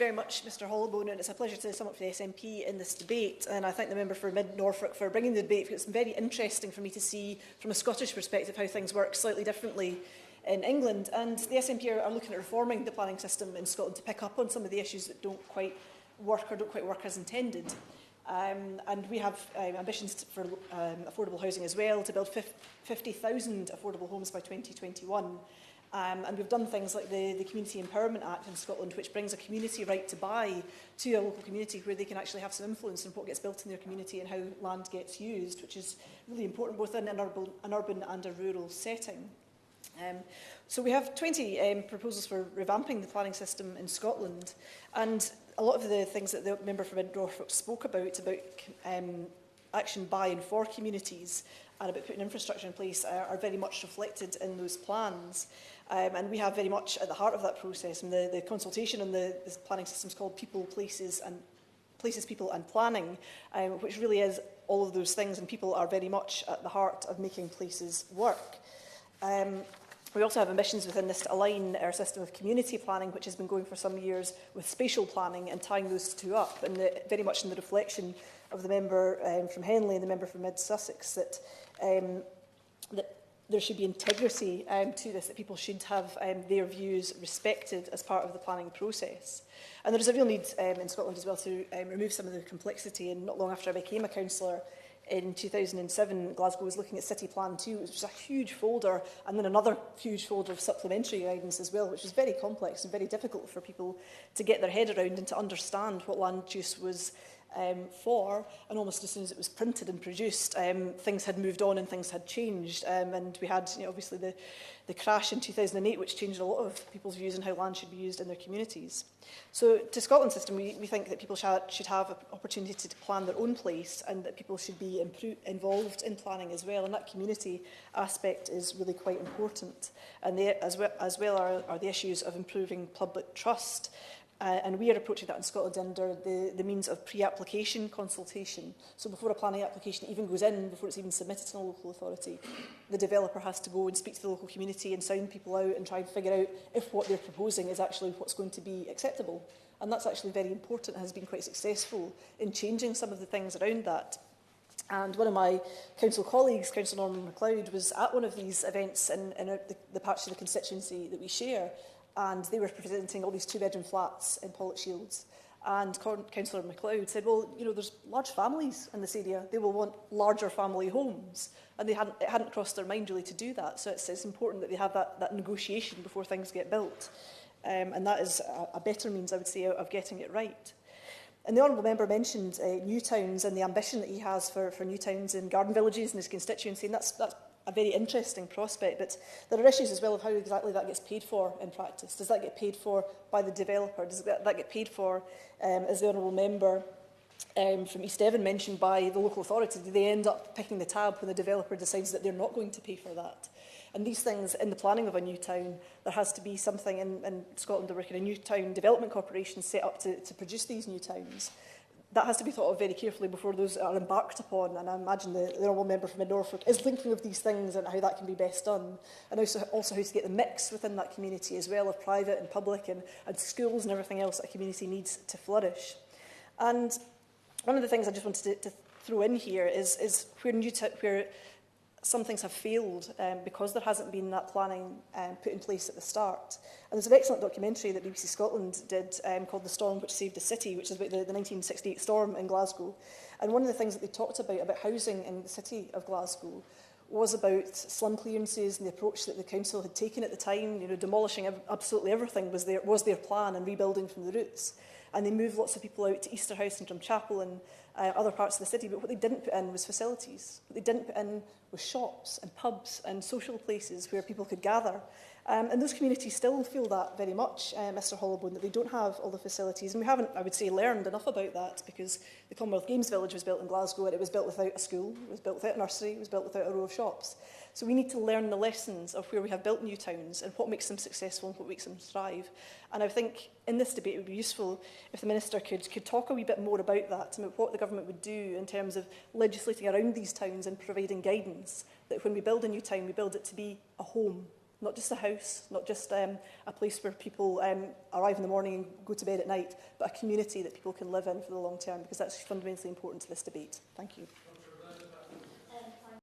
very much, Mr Hollowbone, and it's a pleasure to sum up for the SNP in this debate. And I thank the member for Mid Norfolk for bringing the debate, because it's very interesting for me to see, from a Scottish perspective, how things work slightly differently in England. And the SNP are looking at reforming the planning system in Scotland to pick up on some of the issues that don't quite work as intended. And we have ambitions for affordable housing as well, to build 50,000 affordable homes by 2021. And we've done things like the Community Empowerment Act in Scotland, which brings a community right to buy to a local community, where they can actually have some influence on what gets built in their community and how land gets used, which is really important both in an urban and a rural setting. So we have 20 proposals for revamping the planning system in Scotland, and a lot of the things that the member from Mid Norfolk spoke about action by and for communities and about putting infrastructure in place are very much reflected in those plans. And we have very much at the heart of that process, and the consultation on the planning system is called People, Places, People and Planning, which really is all of those things, and people are very much at the heart of making places work. We also have ambitions within this to align our system of community planning, which has been going for some years, with spatial planning and tying those two up, and very much in the reflection of the member from Henley and the member from Mid-Sussex that there should be integrity to this, that people should have their views respected as part of the planning process. And there is a real need in Scotland as well to remove some of the complexity. And not long after I became a councillor in 2007, Glasgow was looking at City Plan 2, which was a huge folder, and then another huge folder of supplementary guidance as well, which was very complex and very difficult for people to get their head around and to understand what land use was for. And almost as soon as it was printed and produced, things had moved on and things had changed. And we had, obviously the crash in 2008, which changed a lot of people's views on how land should be used in their communities. So to Scotland's system, we think that people should have an opportunity to plan their own place, and that people should be involved in planning as well. And that community aspect is really quite important. And as well are the issues of improving public trust. And we are approaching that in Scotland under the means of pre-application consultation. So before a planning application even goes in, before it's even submitted to a local authority, the developer has to go and speak to the local community and sound people out and try and figure out if what they're proposing is actually what's going to be acceptable. And that's actually very important and has been quite successful in changing some of the things around that. And one of my council colleagues, Councillor Norman MacLeod, was at one of these events in the parts of the constituency that we share. And they were presenting all these two-bedroom flats in Pollokshields. And Councillor MacLeod said, well, there's large families in this area. They will want larger family homes. And it hadn't crossed their mind really to do that. So it's important that they have that negotiation before things get built. And that is a better means, I would say, of getting it right. And the Honourable Member mentioned new towns and the ambition that he has for new towns and garden villages in his constituency. And that's a very interesting prospect, but there are issues as well of how exactly that gets paid for in practice. Does that get paid for by the developer? Does that get paid for, as the Honourable Member from East Devon mentioned, by the local authority? Do they end up picking the tab when the developer decides that they're not going to pay for that? And these things, in the planning of a new town, there has to be something in Scotland, they're working a new town development corporation set up to produce these new towns. That has to be thought of very carefully before those are embarked upon, and I imagine the Honourable Member from Mid Norfolk is thinking of these things and how that can be best done, and also how to get the mix within that community as well, of private and public and schools and everything else that a community needs to flourish. And one of the things I just wanted to throw in here is where some things have failed because there hasn't been that planning put in place at the start. And there's an excellent documentary that BBC Scotland did called The Storm Which Saved the City, which is about the 1968 storm in Glasgow. And one of the things that they talked about housing in the city of Glasgow was about slum clearances and the approach that the council had taken at the time. Demolishing absolutely everything was their plan, and rebuilding from the roots. And they moved lots of people out to Easterhouse and Drumchapel and other parts of the city, but what they didn't put in was facilities. What they didn't put in was shops and pubs and social places where people could gather. And those communities still feel that very much, Mr Hollowbone, that they don't have all the facilities. And we haven't, I would say, learned enough about that, because the Commonwealth Games Village was built in Glasgow, and it was built without a school, it was built without a nursery, it was built without a row of shops. So we need to learn the lessons of where we have built new towns and what makes them successful and what makes them thrive. And I think in this debate it would be useful if the Minister could talk a wee bit more about that, about what the government would do in terms of legislating around these towns and providing guidance that when we build a new town, we build it to be a home not just a house, not just a place where people arrive in the morning and go to bed at night, but a community that people can live in for the long term, because that's fundamentally important to this debate. Thank you.